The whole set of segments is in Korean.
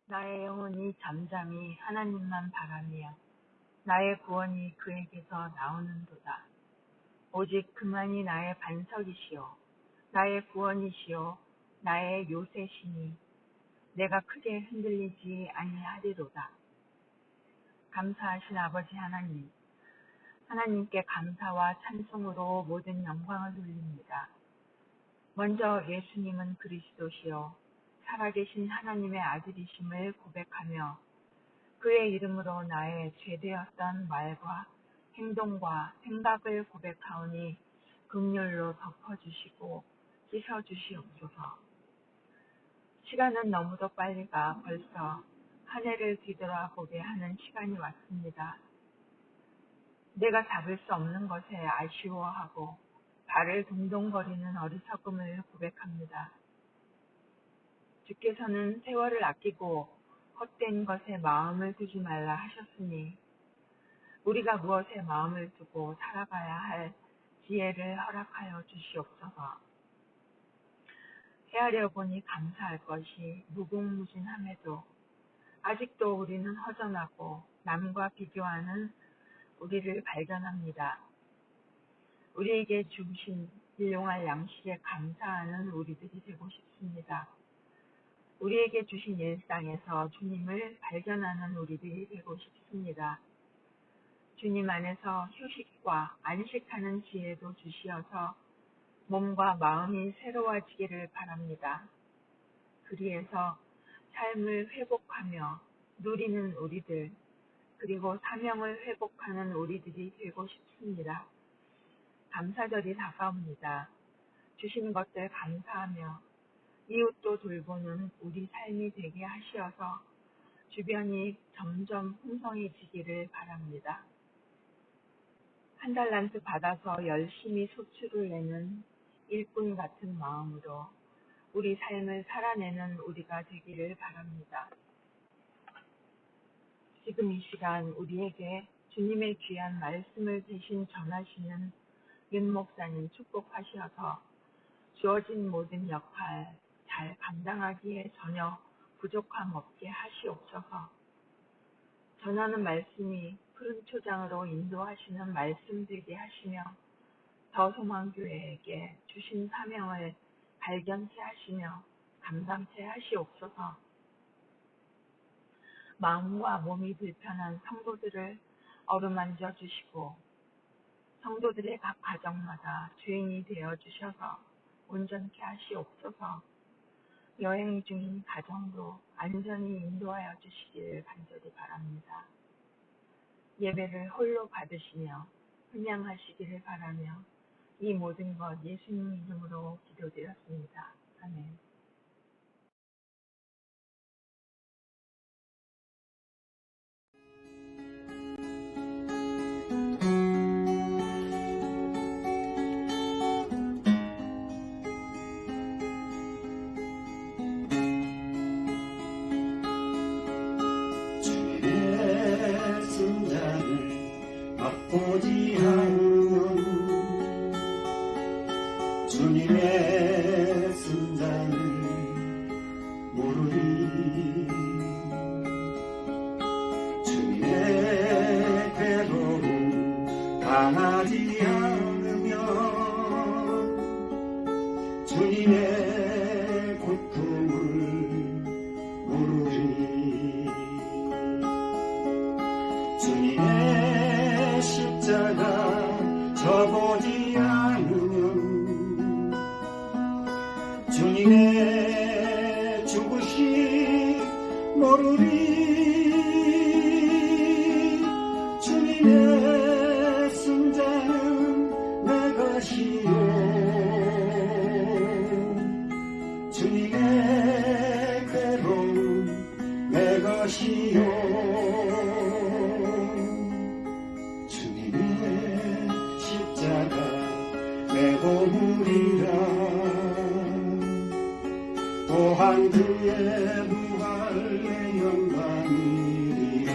나의 영혼이 잠잠히 하나님만 바라며 나의 구원이 그에게서 나오는도다. 오직 그만이 나의 반석이시요 나의 구원이시요 나의 요새시니 내가 크게 흔들리지 아니하리로다. 감사하신 아버지 하나님, 하나님께 감사와 찬송으로 모든 영광을 돌립니다. 먼저 예수님은 그리스도시요 살아계신 하나님의 아들이심을 고백하며 그의 이름으로 나의 죄되었던 말과 행동과 생각을 고백하오니 긍휼로 덮어주시고 씻어주시옵소서. 시간은 너무도 빨리 가 벌써 한 해를 뒤돌아보게 하는 시간이 왔습니다. 내가 잡을 수 없는 것에 아쉬워하고 발을 동동거리는 어리석음을 고백합니다. 주께서는 세월을 아끼고 헛된 것에 마음을 두지 말라 하셨으니 우리가 무엇에 마음을 두고 살아가야 할 지혜를 허락하여 주시옵소서. 헤아려 보니 감사할 것이 무궁무진함에도 아직도 우리는 허전하고 남과 비교하는 우리를 발견합니다. 우리에게 주신 일용할 양식에 감사하는 우리들이 되고 싶습니다. 우리에게 주신 일상에서 주님을 발견하는 우리들이 되고 싶습니다. 주님 안에서 휴식과 안식하는 지혜도 주시어서 몸과 마음이 새로워지기를 바랍니다. 그리해서 삶을 회복하며 누리는 우리들, 그리고 사명을 회복하는 우리들이 되고 싶습니다. 감사절이 다가옵니다. 주신 것들 감사하며 이웃도 돌보는 우리 삶이 되게 하시어서 주변이 점점 풍성해지기를 바랍니다. 한 달란트 받아서 열심히 소출을 내는 일꾼 같은 마음으로 우리 삶을 살아내는 우리가 되기를 바랍니다. 지금 이 시간 우리에게 주님의 귀한 말씀을 대신 전하시는 윤 목사님 축복하시어서 주어진 모든 역할 잘 감당하기에 전혀 부족함 없게 하시옵소서. 전하는 말씀이 푸른 초장으로 인도하시는 말씀 되게 하시며 더 소망교회에게 주신 사명을 발견케 하시며 감당케 하시옵소서. 마음과 몸이 불편한 성도들을 어루만져 주시고 성도들의 각 가정마다 주인이 되어 주셔서 온전케 하시옵소서. 여행 중인 가정도 안전히 인도하여 주시기를 간절히 바랍니다. 예배를 홀로 받으시며 훈양하시기를 바라며 이 모든 것 예수님 이름으로 기도드렸습니다. 아멘. 주님의 순자를 맛보지 않으면 주님의 순자를 모르리. 주님의 괴로움 당하지 않으면 주님의 고통을 모르리. 주님의 십자가 져보지 않으면 주님의 죽으심 모르리. 주님의 순자는 내 것이요 주님의 괴로움 내 것이요 주님의 십자가 내 보물이라. 또한 그의 부활 내 영광이라.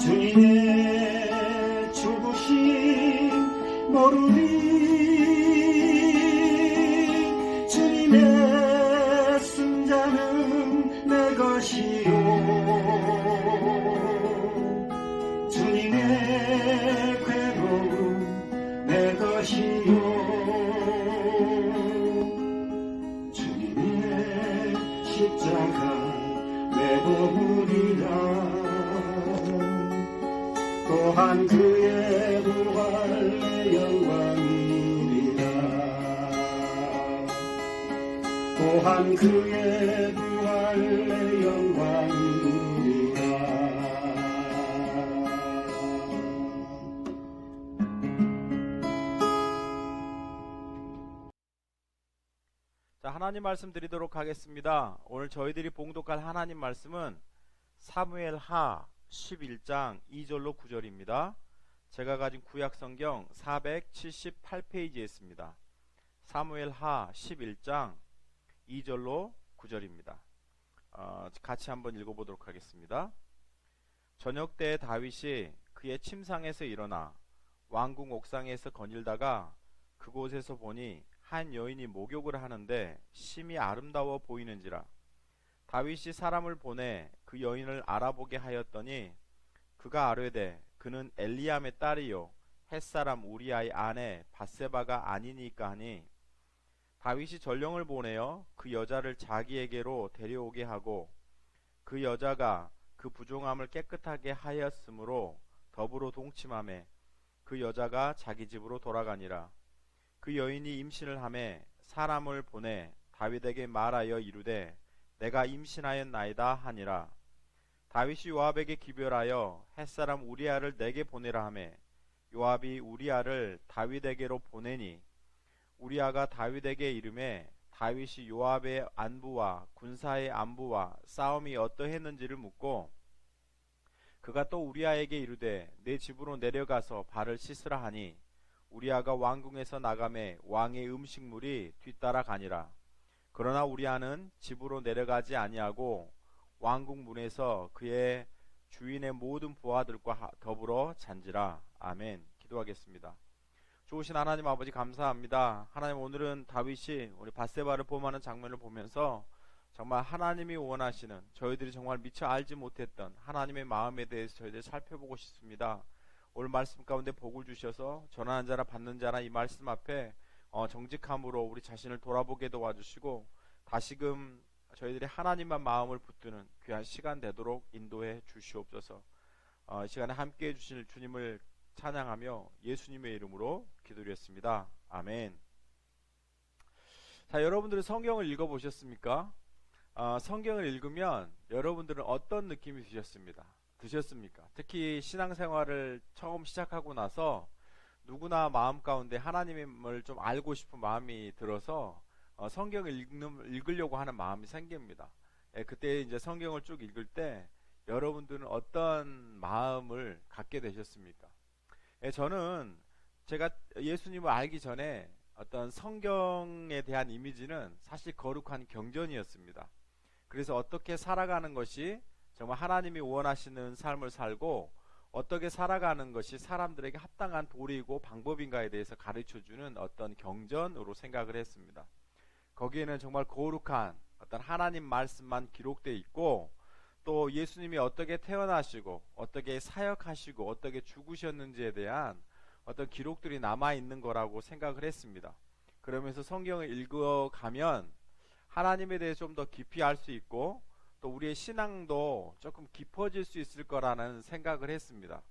주님의 죽으심 모르리 주님의 승자는 내 것이요 주님의 괴로움 내 것이요 주님의 십자가 내 보물이라 또한 그의 부활 내 영광이라 또한 그의 부활 내 영광이라 자, 하나님 말씀 드리도록 하겠습니다. 오늘 저희들이 봉독할 하나님 말씀은 사무엘하 11장 2절로 9절입니다. 제가 가진 구약 성경 478페이지에 있습니다. 사무엘하 11장 2절로 9절입니다. 같이 한번 읽어보도록 하겠습니다. 저녁 때 다윗이 그의 침상에서 일어나 왕궁 옥상에서 거닐다가 그곳에서 보니 한 여인이 목욕을 하는데 심히 아름다워 보이는지라. 다윗이 사람을 보내 그 여인을 알아보게 하였더니 그가 아뢰되 그는 엘리암의 딸이요 햇사람 우리아의 아내 밧세바가 아니니까 하니 다윗이 전령을 보내어 그 여자를 자기에게로 데려오게 하고 그 여자가 그 부종함을 깨끗하게 하였으므로 더불어 동침하매 그 여자가 자기 집으로 돌아가니라. 그 여인이 임신을 하매 사람을 보내 다윗에게 말하여 이르되 내가 임신하였나이다 하니라. 다윗이 요압에게 기별하여 햇사람 우리아를 내게 보내라 하매 요압이 우리아를 다윗에게로 보내니 우리아가 다윗에게 이르매 다윗이 요압의 안부와 군사의 안부와 싸움이 어떠했는지를 묻고 그가 또 우리아에게 이르되 내 집으로 내려가서 발을 씻으라 하니 우리아가 왕궁에서 나가매 왕의 음식물이 뒤따라 가니라. 그러나 우리아는 집으로 내려가지 아니하고 왕궁 문에서 그의 주인의 모든 부하들과 더불어 잔지라. 아멘. 기도하겠습니다. 좋으신 하나님 아버지 감사합니다. 하나님, 오늘은 다윗이 우리 밧세바를 범하는 장면을 보면서 정말 하나님이 원하시는, 저희들이 정말 미처 알지 못했던 하나님의 마음에 대해서 저희들이 살펴보고 싶습니다. 오늘 말씀 가운데 복을 주셔서 전하는 자나 받는 자나 이 말씀 앞에 정직함으로 우리 자신을 돌아보게 도와주시고 다시금 저희들이 하나님만 마음을 붙드는 귀한 시간 되도록 인도해 주시옵소서. 이 시간에 함께해 주실 주님을 찬양하며 예수님의 이름으로 기도드렸습니다. 아멘. 자, 여러분들은 성경을 읽어보셨습니까? 성경을 읽으면 여러분들은 어떤 느낌이 드셨습니까? 특히 신앙생활을 처음 시작하고 나서 누구나 마음 가운데 하나님을 좀 알고 싶은 마음이 들어서 성경을 읽으려고 하는 마음이 생깁니다. 그때 이제 성경을 쭉 읽을 때 여러분들은 어떤 마음을 갖게 되셨습니까? 저는 제가 예수님을 알기 전에 어떤 성경에 대한 이미지는 사실 거룩한 경전이었습니다. 그래서 어떻게 살아가는 것이 정말 하나님이 원하시는 삶을 살고 어떻게 살아가는 것이 사람들에게 합당한 도리이고 방법인가에 대해서 가르쳐주는 어떤 경전으로 생각을 했습니다. 거기에는 정말 거룩한 어떤 하나님 말씀만 기록되어 있고 또 예수님이 어떻게 태어나시고 어떻게 사역하시고 어떻게 죽으셨는지에 대한 어떤 기록들이 남아있는 거라고 생각을 했습니다. 그러면서 성경을 읽어가면 하나님에 대해 좀 더 깊이 알 수 있고 또 우리의 신앙도 조금 깊어질 수 있을 거라는 생각을 했습니다.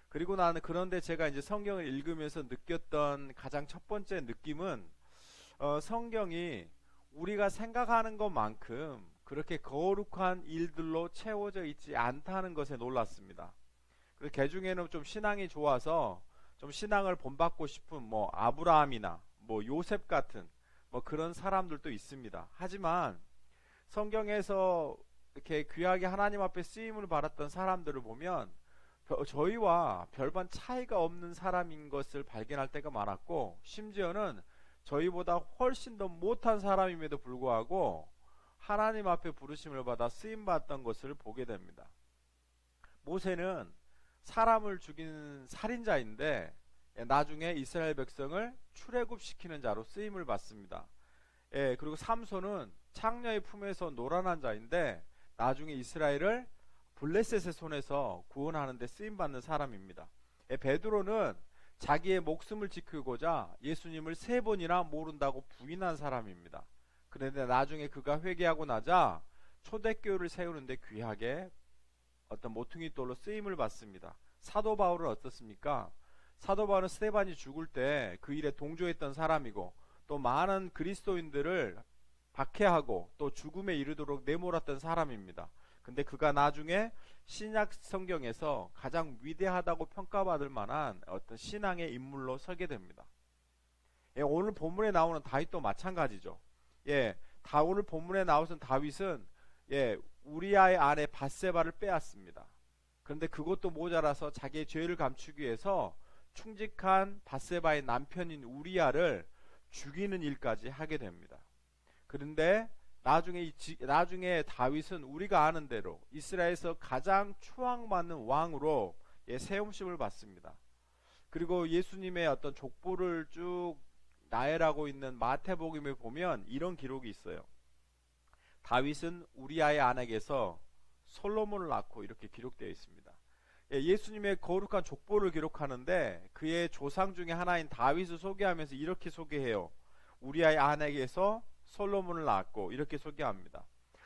그리고 나는 그런데 제가 이제 성경을 읽으면서 느꼈던 가장 첫 번째 느낌은 성경이 우리가 생각하는 것만큼 그렇게 거룩한 일들로 채워져 있지 않다는 것에 놀랐습니다. 그래서 개 중에는 좀 신앙이 좋아서 좀 신앙을 본받고 싶은 아브라함이나 요셉 같은 그런 사람들도 있습니다. 하지만 성경에서 이렇게 귀하게 하나님 앞에 쓰임을 받았던 사람들을 보면 저희와 별반 차이가 없는 사람인 것을 발견할 때가 많았고 심지어는 저희보다 훨씬 더 못한 사람임에도 불구하고 하나님 앞에 부르심을 받아 쓰임받았던 것을 보게 됩니다. 모세는 사람을 죽인 살인자인데 나중에 이스라엘 백성을 출애굽시키는 자로 쓰임을 받습니다. 그리고 삼손은 창녀의 품에서 노란한 자인데 나중에 이스라엘을 블레셋의 손에서 구원하는 데 쓰임 받는 사람입니다. 베드로는 자기의 목숨을 지키고자 예수님을 3번이나 모른다고 부인한 사람입니다. 그런데 나중에 그가 회개하고 나자 초대교회를 세우는데 귀하게 어떤 모퉁이 돌로 쓰임을 받습니다. 사도 바울은 어떻습니까? 사도 바울은 스데반이 죽을 때 그 일에 동조했던 사람이고 또 많은 그리스도인들을 박해하고 또 죽음에 이르도록 내몰았던 사람입니다. 근데 그가 나중에 신약 성경에서 가장 위대하다고 평가받을 만한 어떤 신앙의 인물로 서게 됩니다. 오늘 본문에 나오는 다윗도 마찬가지죠. 오늘 본문에 나오는 다윗은 우리아의 아내 밧세바를 빼앗습니다. 그런데 그것도 모자라서 자기의 죄를 감추기 위해서 충직한 밧세바의 남편인 우리아를 죽이는 일까지 하게 됩니다. 그런데 나중에 다윗은 우리가 아는 대로 이스라엘에서 가장 추앙받는 왕으로 세움심을 받습니다. 그리고 예수님의 어떤 족보를 쭉 나열하고 있는 마태복음에 보면 이런 기록이 있어요. 다윗은 우리아의 아내에게서 솔로몬을 낳고 이렇게 기록되어 있습니다. 예수님의 거룩한 족보를 기록하는데 그의 조상 중에 하나인 다윗을 소개하면서 이렇게 소개해요. 우리아의 아내에게서 솔로몬을 낳았고 이렇게 소개합니다.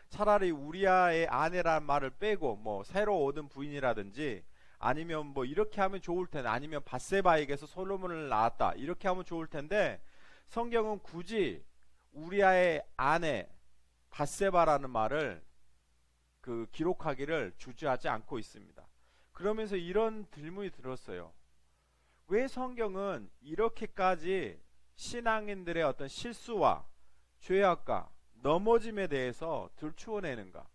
차라리 우리아의 아내란 말을 빼고 새로 얻은 부인이라든지 아니면 이렇게 하면 좋을 텐데 아니면 밧세바에게서 솔로몬을 낳았다 이렇게 하면 좋을 텐데 성경은 굳이 우리아의 아내 밧세바라는 말을 기록하기를 주저하지 않고 있습니다. 그러면서 이런 질문이 들었어요. 왜 성경은 이렇게까지 신앙인들의 어떤 실수와 죄악과 넘어짐에 대해서 들추어내는가?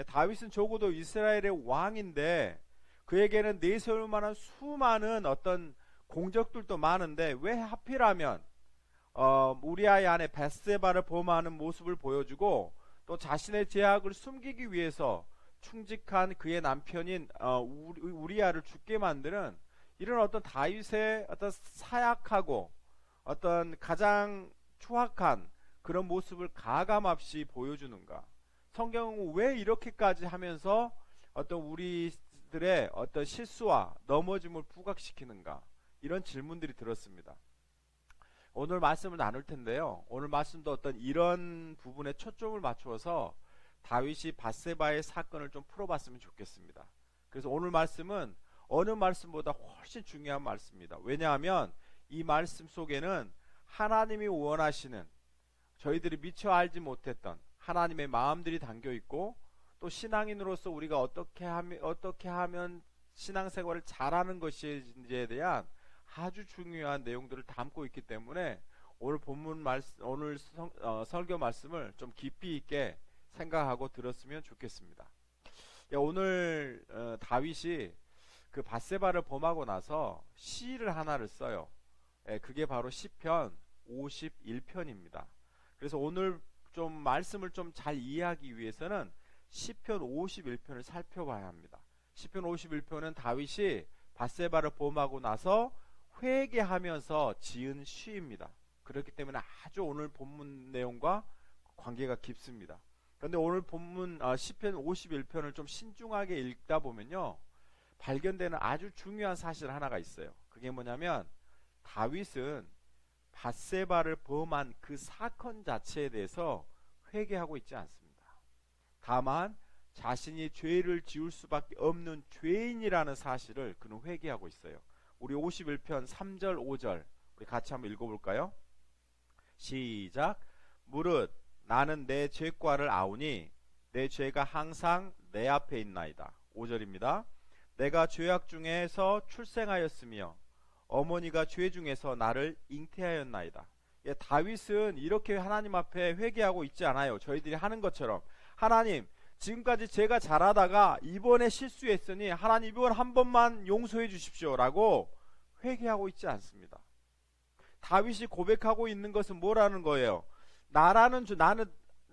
다윗은 적어도 이스라엘의 왕인데 그에게는 내세울 만한 수많은 어떤 공적들도 많은데 왜 하필하면 우리아의 아내 밧세바를 범하는 모습을 보여주고 또 자신의 죄악을 숨기기 위해서 충직한 그의 남편인 우리아를 죽게 만드는 이런 어떤 다윗의 어떤 사약하고 어떤 가장 추악한 그런 모습을 가감없이 보여주는가? 성경은 왜 이렇게까지 하면서 어떤 우리들의 어떤 실수와 넘어짐을 부각시키는가? 이런 질문들이 들었습니다. 오늘 말씀을 나눌 텐데요. 오늘 말씀도 어떤 이런 부분에 초점을 맞추어서 다윗이 밧세바의 사건을 좀 풀어봤으면 좋겠습니다. 그래서 오늘 말씀은 어느 말씀보다 훨씬 중요한 말씀입니다. 왜냐하면 이 말씀 속에는 하나님이 원하시는 저희들이 미처 알지 못했던 하나님의 마음들이 담겨 있고 또 신앙인으로서 우리가 어떻게 하면 신앙생활을 잘하는 것인지에 대한 아주 중요한 내용들을 담고 있기 때문에 오늘 본문 말씀, 오늘 설교 말씀을 좀 깊이 있게 생각하고 들었으면 좋겠습니다. 오늘 다윗이 그 밧세바를 범하고 나서 시를 하나를 써요. 그게 바로 시편 51편입니다. 그래서 오늘 좀 말씀을 좀 잘 이해하기 위해서는 시편 51편을 살펴봐야 합니다. 시편 51편은 다윗이 밧세바를 범하고 나서 회개하면서 지은 시입니다. 그렇기 때문에 아주 오늘 본문 내용과 관계가 깊습니다. 그런데 오늘 본문 시편 51편을 좀 신중하게 읽다 보면요 발견되는 아주 중요한 사실 하나가 있어요. 그게 뭐냐면 다윗은 밧세바를 범한 그 사건 자체에 대해서 회개하고 있지 않습니다. 다만 자신이 죄를 지을 수밖에 없는 죄인이라는 사실을 그는 회개하고 있어요. 우리 51편 3절 5절 우리 같이 한번 읽어볼까요? 시작. 무릇 나는 내 죄과를 아오니 내 죄가 항상 내 앞에 있나이다. 5절입니다. 내가 죄악 중에서 출생하였으며 어머니가 죄 중에서 나를 잉태하였나이다. 다윗은 이렇게 하나님 앞에 회개하고 있지 않아요. 저희들이 하는 것처럼 하나님 지금까지 제가 잘하다가 이번에 실수했으니 하나님 이번 한 번만 용서해 주십시오 라고 회개하고 있지 않습니다. 다윗이 고백하고 있는 것은 뭐라는 거예요? 나는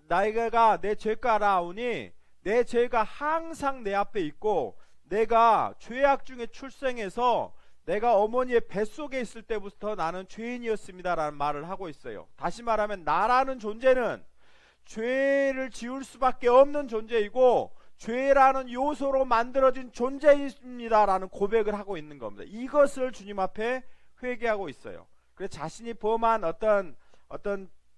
내가 내 죄가 알아오니 내 죄가 항상 내 앞에 있고 내가 죄악 중에 출생해서 내가 어머니의 뱃속에 있을 때부터 나는 죄인이었습니다 라는 말을 하고 있어요. 다시 말하면 나라는 존재는 죄를 지을 수밖에 없는 존재이고 죄라는 요소로 만들어진 존재입니다 라는 고백을 하고 있는 겁니다. 이것을 주님 앞에 회개하고 있어요. 그래서 자신이 범한 어떤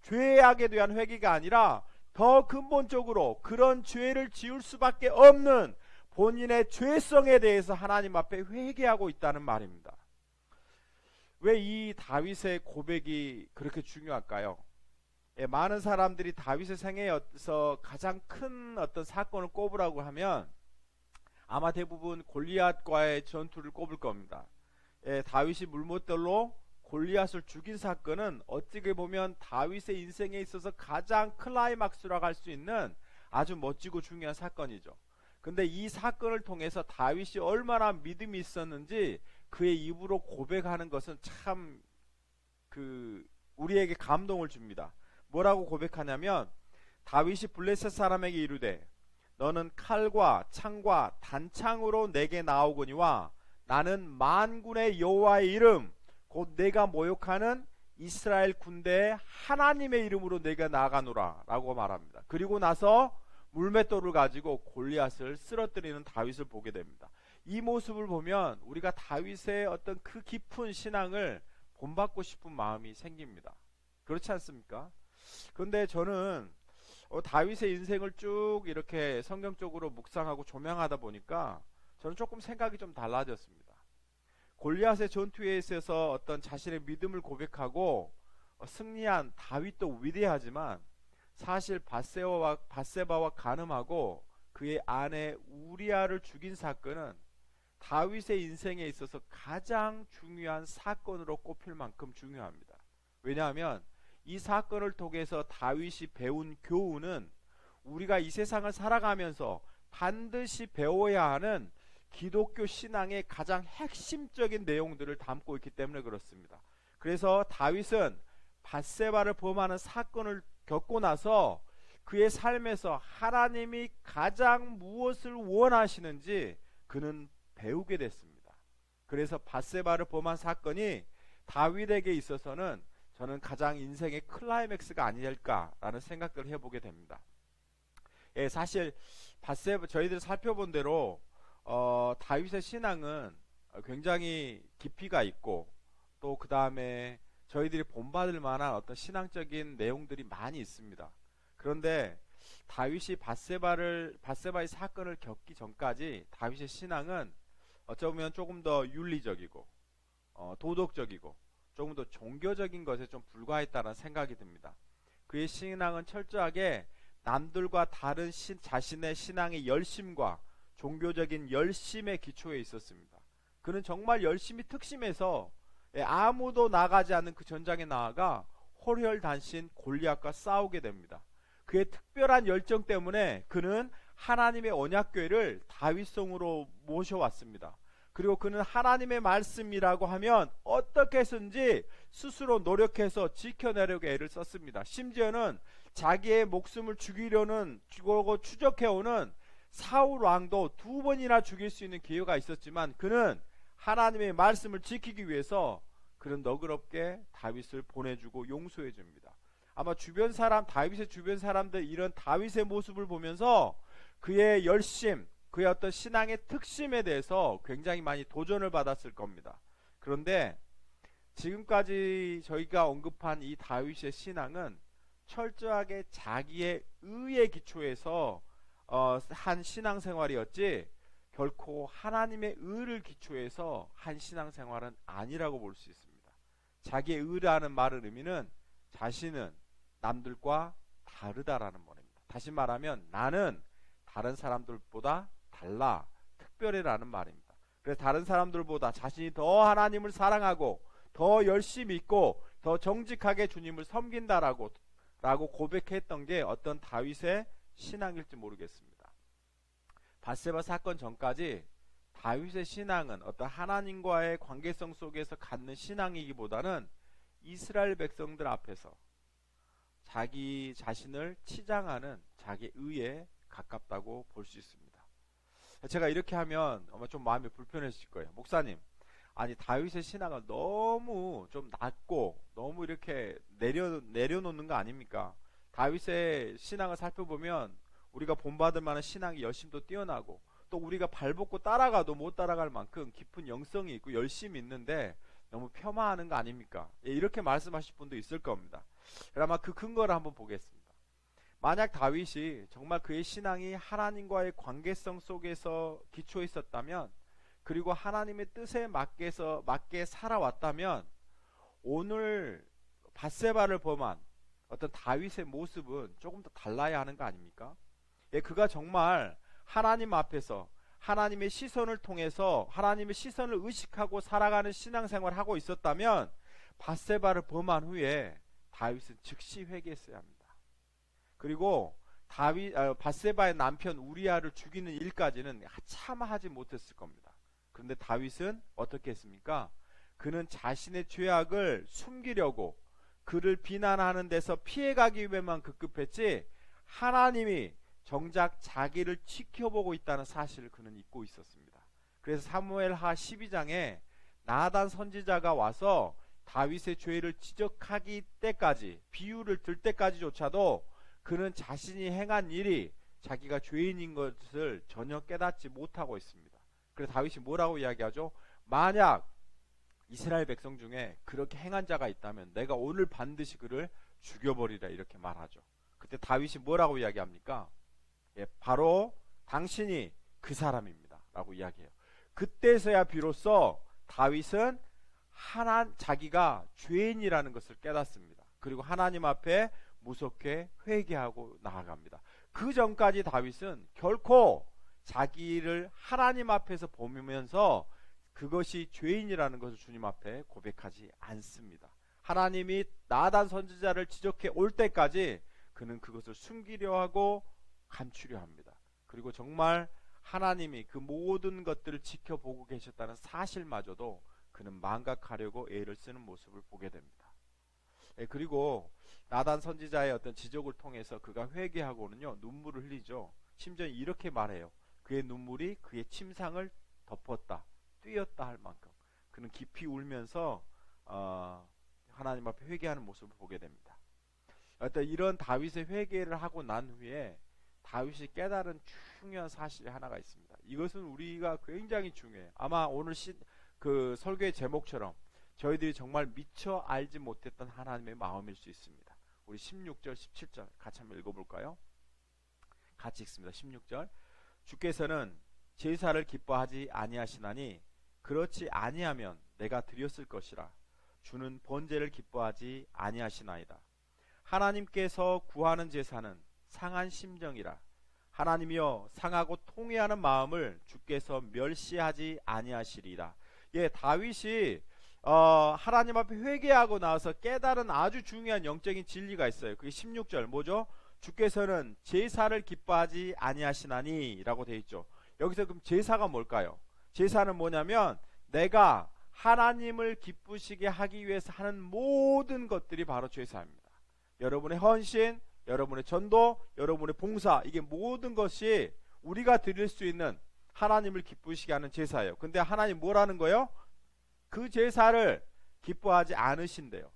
죄악에 대한 회개가 아니라 더 근본적으로 그런 죄를 지을 수밖에 없는 본인의 죄성에 대해서 하나님 앞에 회개하고 있다는 말입니다. 왜 이 다윗의 고백이 그렇게 중요할까요? 많은 사람들이 다윗의 생애에서 가장 큰 어떤 사건을 꼽으라고 하면 아마 대부분 골리앗과의 전투를 꼽을 겁니다. 다윗이 물못들로 골리앗을 죽인 사건은 어떻게 보면 다윗의 인생에 있어서 가장 클라이막스라고 할 수 있는 아주 멋지고 중요한 사건이죠. 근데 이 사건을 통해서 다윗이 얼마나 믿음이 있었는지 그의 입으로 고백하는 것은 참 우리에게 감동을 줍니다. 뭐라고 고백하냐면 다윗이 블레셋 사람에게 이르되 너는 칼과 창과 단창으로 내게 나오거니와 나는 만군의 여호와의 이름 곧 내가 모욕하는 이스라엘 군대의 하나님의 이름으로 내가 나아가노라 라고 말합니다. 그리고 나서 물맷돌을 가지고 골리앗을 쓰러뜨리는 다윗을 보게 됩니다. 이 모습을 보면 우리가 다윗의 어떤 그 깊은 신앙을 본받고 싶은 마음이 생깁니다. 그렇지 않습니까? 그런데 저는 다윗의 인생을 쭉 이렇게 성경적으로 묵상하고 조명하다 보니까 저는 조금 생각이 좀 달라졌습니다. 골리앗의 전투에 있어서 어떤 자신의 믿음을 고백하고 승리한 다윗도 위대하지만 사실 밧세바와 간음하고 그의 아내 우리아를 죽인 사건은 다윗의 인생에 있어서 가장 중요한 사건으로 꼽힐 만큼 중요합니다. 왜냐하면 이 사건을 통해서 다윗이 배운 교훈은 우리가 이 세상을 살아가면서 반드시 배워야 하는 기독교 신앙의 가장 핵심적인 내용들을 담고 있기 때문에 그렇습니다. 그래서 다윗은 밧세바를 범하는 사건을 겪고 나서 그의 삶에서 하나님이 가장 무엇을 원하시는지 그는 배우게 됐습니다. 그래서 밧세바를 범한 사건이 다윗에게 있어서는 저는 가장 인생의 클라이맥스가 아닐까라는 생각들을 해보게 됩니다. 사실 저희들 살펴본 대로 다윗의 신앙은 굉장히 깊이가 있고 또 그 다음에 저희들이 본받을 만한 어떤 신앙적인 내용들이 많이 있습니다. 그런데 다윗이 밧세바의 사건을 겪기 전까지 다윗의 신앙은 어쩌면 조금 더 윤리적이고 도덕적이고 조금 더 종교적인 것에 좀 불과했다는 생각이 듭니다. 그의 신앙은 철저하게 남들과 다른 자신의 신앙의 열심과 종교적인 열심의 기초에 있었습니다. 그는 정말 열심히 특심해서 아무도 나가지 않는 그 전장에 나아가 홀혈단신 골리앗과 싸우게 됩니다. 그의 특별한 열정 때문에 그는 하나님의 언약궤를 다윗성으로 모셔왔습니다. 그리고 그는 하나님의 말씀이라고 하면 어떻게 해서든지 스스로 노력해서 지켜내려고 애를 썼습니다. 심지어는 자기의 목숨을 죽이고 추적해오는 사울 왕도 2번이나 죽일 수 있는 기회가 있었지만 그는 하나님의 말씀을 지키기 위해서 그는 너그럽게 다윗을 보내주고 용서해 줍니다. 아마 다윗의 주변 사람들 이런 다윗의 모습을 보면서 그의 열심, 그의 어떤 신앙의 특심에 대해서 굉장히 많이 도전을 받았을 겁니다. 그런데 지금까지 저희가 언급한 이 다윗의 신앙은 철저하게 자기의 의에 기초해서 한 신앙생활이었지 결코 하나님의 의를 기초해서 한 신앙생활은 아니라고 볼 수 있습니다. 자기의 의라는 말의 의미는 자신은 남들과 다르다라는 말입니다. 다시 말하면 나는 다른 사람들보다 달라, 특별해라는 말입니다. 그래서 다른 사람들보다 자신이 더 하나님을 사랑하고 더 열심히 있고 더 정직하게 주님을 섬긴다라고 고백했던 게 어떤 다윗의 신앙일지 모르겠습니다. 밧세바 사건 전까지 다윗의 신앙은 어떤 하나님과의 관계성 속에서 갖는 신앙이기보다는 이스라엘 백성들 앞에서 자기 자신을 치장하는 자기 의에 가깝다고 볼 수 있습니다. 제가 이렇게 하면 아마 좀 마음이 불편해질 거예요. 목사님, 아니 다윗의 신앙은 너무 좀 낮고 너무 이렇게 내려놓는 거 아닙니까? 다윗의 신앙을 살펴보면 우리가 본받을 만한 신앙이 열심도 뛰어나고 또 우리가 발벗고 따라가도 못 따라갈 만큼 깊은 영성이 있고 열심이 있는데 너무 폄하하는 거 아닙니까? 예, 이렇게 말씀하실 분도 있을 겁니다. 아마 그 근거를 한번 보겠습니다. 만약 다윗이 정말 그의 신앙이 하나님과의 관계성 속에서 기초에 있었다면, 그리고 하나님의 뜻에 맞게 살아왔다면, 오늘 밧세바를 범한 어떤 다윗의 모습은 조금 더 달라야 하는 거 아닙니까? 예, 그가 정말 하나님 앞에서 하나님의 시선을 통해서 하나님의 시선을 의식하고 살아가는 신앙생활을 하고 있었다면 밧세바를 범한 후에 다윗은 즉시 회개했어야 합니다. 그리고 밧세바의 남편 우리아를 죽이는 일까지는 차마 하지 못했을 겁니다. 그런데 다윗은 어떻게 했습니까? 그는 자신의 죄악을 숨기려고 그를 비난하는 데서 피해가기 위해만 급급했지, 하나님이 정작 자기를 지켜보고 있다는 사실을 그는 잊고 있었습니다. 그래서 사무엘하 12장에 나단 선지자가 와서 다윗의 죄를 지적하기 때까지, 비유를 들 때까지조차도 그는 자신이 행한 일이 자기가 죄인인 것을 전혀 깨닫지 못하고 있습니다. 그래서 다윗이 뭐라고 이야기하죠? 만약 이스라엘 백성 중에 그렇게 행한 자가 있다면 내가 오늘 반드시 그를 죽여버리라, 이렇게 말하죠. 그때 다윗이 뭐라고 이야기합니까? 예, 바로 당신이 그 사람입니다 라고 이야기해요. 그때서야 비로소 다윗은 자기가 죄인이라는 것을 깨닫습니다. 그리고 하나님 앞에 무섭게 회개하고 나아갑니다. 그 전까지 다윗은 결코 자기를 하나님 앞에서 보면서 그것이 죄인이라는 것을 주님 앞에 고백하지 않습니다. 하나님이 나단 선지자를 지적해 올 때까지 그는 그것을 숨기려 하고 감추려 합니다. 그리고 정말 하나님이 그 모든 것들을 지켜보고 계셨다는 사실마저도 그는 망각하려고 애를 쓰는 모습을 보게 됩니다. 그리고 나단 선지자의 어떤 지적을 통해서 그가 회개하고는요, 눈물을 흘리죠. 심지어 이렇게 말해요. 그의 눈물이 그의 침상을 덮었다, 뛰었다 할 만큼 그는 깊이 울면서 하나님 앞에 회개하는 모습을 보게 됩니다. 어떤 이런 다윗의 회개를 하고 난 후에 다윗이 깨달은 중요한 사실이 하나가 있습니다. 이것은 우리가 굉장히 중요해요. 아마 오늘 그 설교의 제목처럼 저희들이 정말 미처 알지 못했던 하나님의 마음일 수 있습니다. 우리 16절 17절 같이 한번 읽어볼까요? 같이 읽습니다. 16절, 주께서는 제사를 기뻐하지 아니하시나니 그렇지 아니하면 내가 드렸을 것이라. 주는 번제를 기뻐하지 아니하시나이다. 하나님께서 구하는 제사는 상한 심정이라. 하나님이여, 상하고 통회하는 마음을 주께서 멸시하지 아니하시리라. 예, 다윗이 하나님 앞에 회개하고 나서 깨달은 아주 중요한 영적인 진리가 있어요. 그게 16절 뭐죠? 주께서는 제사를 기뻐하지 아니하시나니 라고 되어 있죠. 여기서 그럼 제사가 뭘까요? 제사는 뭐냐면 내가 하나님을 기쁘시게 하기 위해서 하는 모든 것들이 바로 제사입니다. 여러분의 헌신, 여러분의 전도, 여러분의 봉사, 이게 모든 것이 우리가 드릴 수 있는 하나님을 기쁘시게 하는 제사예요. 근데 하나님 뭐라는 거예요? 그 제사를 기뻐하지 않으신대요.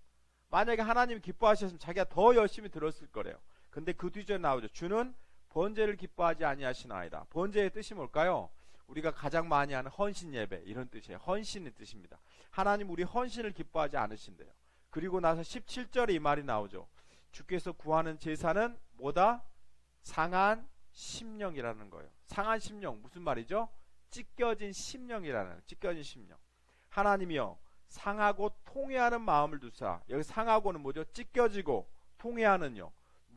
만약에 하나님이 기뻐하셨으면 자기가 더 열심히 들었을 거래요. 근데 그 뒤절에 나오죠. 주는 번제를 기뻐하지 아니하시나이다. 번제의 뜻이 뭘까요? 우리가 가장 많이 하는 헌신 예배, 이런 뜻이에요. 헌신의 뜻입니다. 하나님 우리 헌신을 기뻐하지 않으신대요. 그리고 나서 17절에 이 말이 나오죠. 주께서 구하는 제사는 뭐다? 상한 심령이라는 거예요. 상한 심령, 무슨 말이죠? 찢겨진 심령이라는, 찢겨진 심령. 하나님이여, 상하고 통회하는 마음을 두사. 여기 상하고는 뭐죠? 찢겨지고, 통회하는요,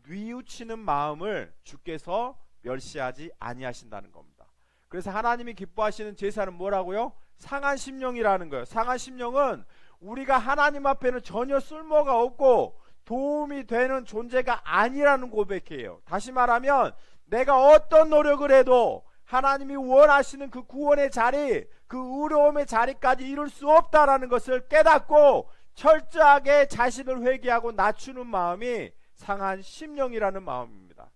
뉘우치는 마음을 주께서 멸시하지 아니하신다는 겁니다. 그래서 하나님이 기뻐하시는 제사는 뭐라고요? 상한 심령이라는 거예요. 상한 심령은 우리가 하나님 앞에는 전혀 쓸모가 없고 도움이 되는 존재가 아니라는 고백이에요. 다시 말하면 내가 어떤 노력을 해도 하나님이 원하시는 그 구원의 자리, 그 의로움의 자리까지 이룰 수 없다라는 것을 깨닫고 철저하게 자신을 회개하고 낮추는 마음이 상한 심령이라는 마음입니다.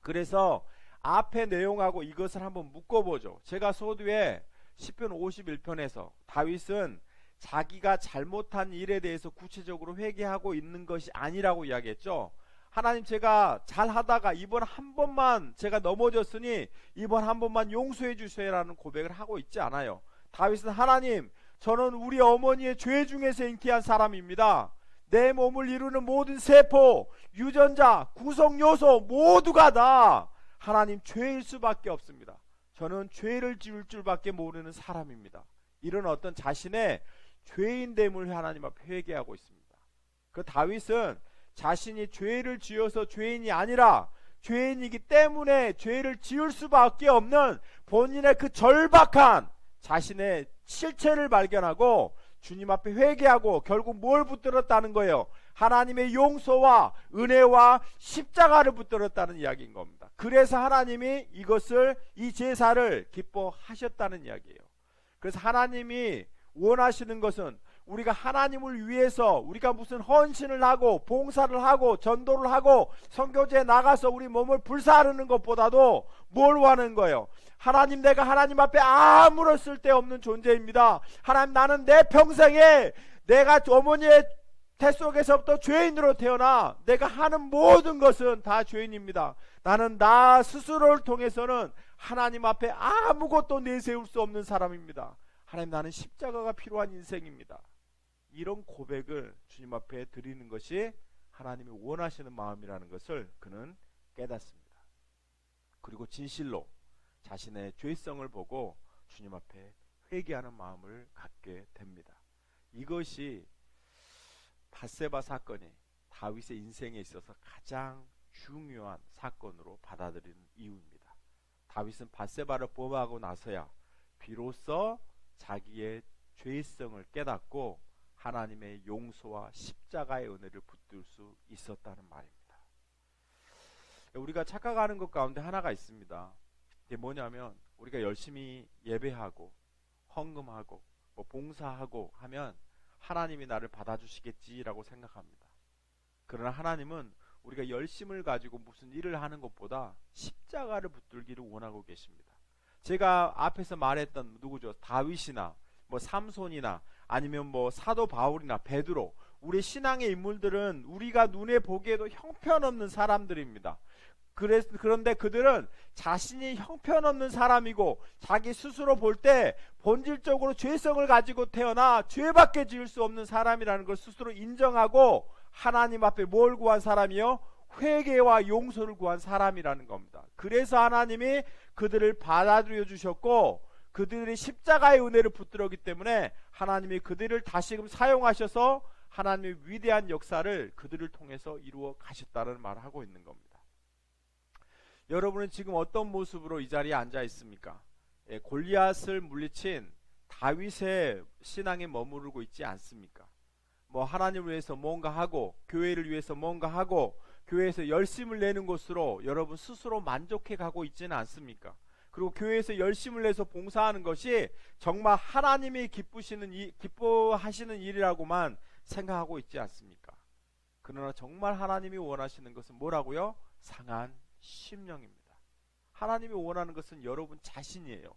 그래서 앞에 내용하고 이것을 한번 묶어보죠. 제가 서두에 시편 51편에서 다윗은 자기가 잘못한 일에 대해서 구체적으로 회개하고 있는 것이 아니라고 이야기했죠. 하나님, 제가 잘하다가 이번 한 번만 제가 넘어졌으니 이번 한 번만 용서해 주세요라는 고백을 하고 있지 않아요. 다윗은, 하나님, 저는 우리 어머니의 죄 중에서 잉태한 사람입니다. 내 몸을 이루는 모든 세포, 유전자, 구성 요소 모두가 다 하나님 죄일 수밖에 없습니다. 저는 죄를 지을 줄밖에 모르는 사람입니다. 이런 어떤 자신의 죄인됨을 하나님 앞에 회개하고 있습니다. 그 다윗은 자신이 죄를 지어서 죄인이 아니라 죄인이기 때문에 죄를 지을 수밖에 없는 본인의 그 절박한 자신의 실체를 발견하고 주님 앞에 회개하고 결국 뭘 붙들었다는 거예요? 하나님의 용서와 은혜와 십자가를 붙들었다는 이야기인 겁니다. 그래서 하나님이 이 제사를 기뻐하셨다는 이야기예요. 그래서 하나님이 원하시는 것은 우리가 하나님을 위해서 우리가 무슨 헌신을 하고 봉사를 하고 전도를 하고 선교지에 나가서 우리 몸을 불사르는 것보다도 뭘 원하는 거예요? 하나님, 내가 하나님 앞에 아무런 쓸데없는 존재입니다. 하나님, 나는 내 평생에 내가 어머니의 태 속에서부터 죄인으로 태어나 내가 하는 모든 것은 다 죄인입니다. 나는 나 스스로를 통해서는 하나님 앞에 아무것도 내세울 수 없는 사람입니다. 하나님, 나는 십자가가 필요한 인생입니다. 이런 고백을 주님 앞에 드리는 것이 하나님이 원하시는 마음이라는 것을 그는 깨닫습니다. 그리고 진실로 자신의 죄성을 보고 주님 앞에 회개하는 마음을 갖게 됩니다. 이것이 밧세바 사건이 다윗의 인생에 있어서 가장 중요한 사건으로 받아들이는 이유입니다. 다윗은 밧세바를 범하고 나서야 비로소 자기의 죄성을 깨닫고 하나님의 용서와 십자가의 은혜를 붙들 수 있었다는 말입니다. 우리가 착각하는 것 가운데 하나가 있습니다. 이게 뭐냐면, 우리가 열심히 예배하고 헌금하고 봉사하고 하면 하나님이 나를 받아주시겠지라고 생각합니다. 그러나 하나님은 우리가 열심을 가지고 무슨 일을 하는 것보다 십자가를 붙들기를 원하고 계십니다. 제가 앞에서 말했던 누구죠? 다윗이나 삼손이나 아니면 사도 바울이나 베드로, 우리 신앙의 인물들은 우리가 눈에 보기에도 형편없는 사람들입니다. 그런데 그들은 자신이 형편없는 사람이고 자기 스스로 볼 때 본질적으로 죄성을 가지고 태어나 죄밖에 지을 수 없는 사람이라는 걸 스스로 인정하고 하나님 앞에 뭘 구한 사람이요? 회개와 용서를 구한 사람이라는 겁니다. 그래서 하나님이 그들을 받아들여 주셨고 그들이 십자가의 은혜를 붙들었기 때문에 하나님이 그들을 다시금 사용하셔서 하나님의 위대한 역사를 그들을 통해서 이루어 가셨다는 말을 하고 있는 겁니다. 여러분은 지금 어떤 모습으로 이 자리에 앉아 있습니까? 골리앗을 물리친 다윗의 신앙에 머무르고 있지 않습니까? 하나님을 위해서 뭔가 하고 교회를 위해서 뭔가 하고 교회에서 열심을 내는 것으로 여러분 스스로 만족해 가고 있지는 않습니까? 그리고 교회에서 열심을 내서 봉사하는 것이 정말 하나님이 기뻐하시는 일이라고만 생각하고 있지 않습니까? 그러나 정말 하나님이 원하시는 것은 뭐라고요? 상한 심령입니다. 하나님이 원하는 것은 여러분 자신이에요.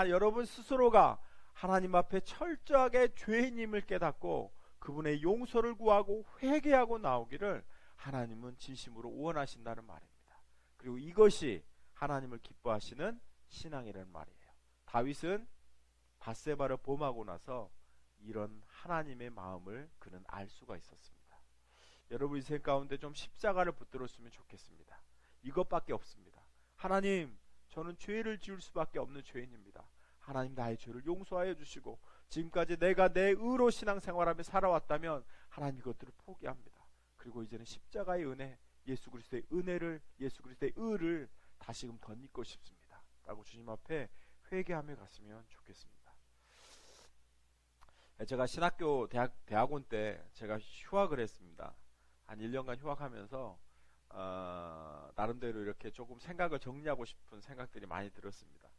여러분 스스로가 하나님 앞에 철저하게 죄인임을 깨닫고 그분의 용서를 구하고 회개하고 나오기를 하나님은 진심으로 원하신다는 말입니다. 그리고 이것이 하나님을 기뻐하시는 신앙이라는 말이에요. 다윗은 밧세바를 범하고 나서 이런 하나님의 마음을 그는 알 수가 있었습니다. 여러분 인생 가운데 좀 십자가를 붙들었으면 좋겠습니다. 이것밖에 없습니다. 하나님, 저는 죄를 지을 수밖에 없는 죄인입니다. 하나님, 나의 죄를 용서하여 주시고 지금까지 내가 내 의로 신앙생활하며 살아왔다면 하나님 이것들을 포기합니다. 그리고 이제는 십자가의 은혜, 예수 그리스도의 은혜를, 예수 그리스도의 의를 다시금 덧입고 싶습니다 라고 주님 앞에 회개하며 갔으면 좋겠습니다. 제가 신학교 대학원 때 제가 휴학을 했습니다. 한 1년간 휴학하면서 나름대로 이렇게 조금 생각을 정리하고 싶은 생각들이 많이 들었습니다.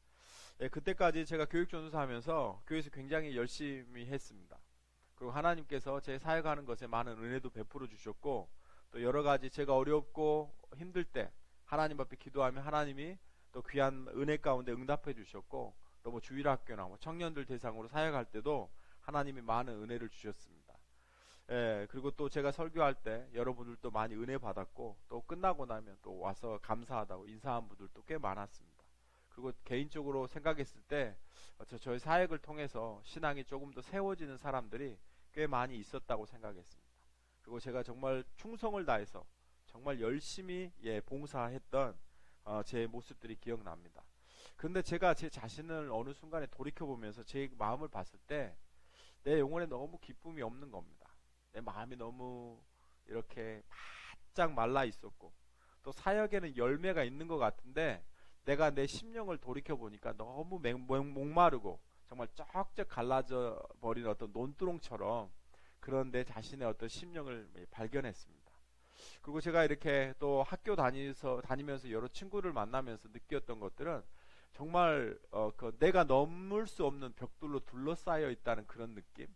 그때까지 제가 교육전도사 하면서 교회에서 굉장히 열심히 했습니다. 그리고 하나님께서 제 사역하는 것에 많은 은혜도 베풀어 주셨고 또 여러가지 제가 어렵고 힘들 때 하나님 앞에 기도하면 하나님이 또 귀한 은혜 가운데 응답해 주셨고, 또 뭐 주일학교나 뭐 청년들 대상으로 사역할 때도 하나님이 많은 은혜를 주셨습니다. 예, 그리고 또 제가 설교할 때 여러분들도 많이 은혜 받았고, 또 끝나고 나면 또 와서 감사하다고 인사한 분들도 꽤 많았습니다. 그리고 개인적으로 생각했을 때 저희 사역을 통해서 신앙이 조금 더 세워지는 사람들이 꽤 많이 있었다고 생각했습니다. 그리고 제가 정말 충성을 다해서 정말 열심히 봉사했던 제 모습들이 기억납니다. 근데 제가 제 자신을 어느 순간에 돌이켜보면서 제 마음을 봤을 때 내 영혼에 너무 기쁨이 없는 겁니다. 내 마음이 너무 이렇게 바짝 말라 있었고, 또 사역에는 열매가 있는 것 같은데 내가 내 심령을 돌이켜보니까 너무 목마르고 정말 쩍쩍 갈라져 버린 어떤 논두렁처럼 그런 내 자신의 어떤 심령을 발견했습니다. 그리고 제가 이렇게 또 학교 다니면서 여러 친구를 만나면서 느꼈던 것들은 정말 내가 넘을 수 없는 벽돌로 둘러싸여 있다는 그런 느낌.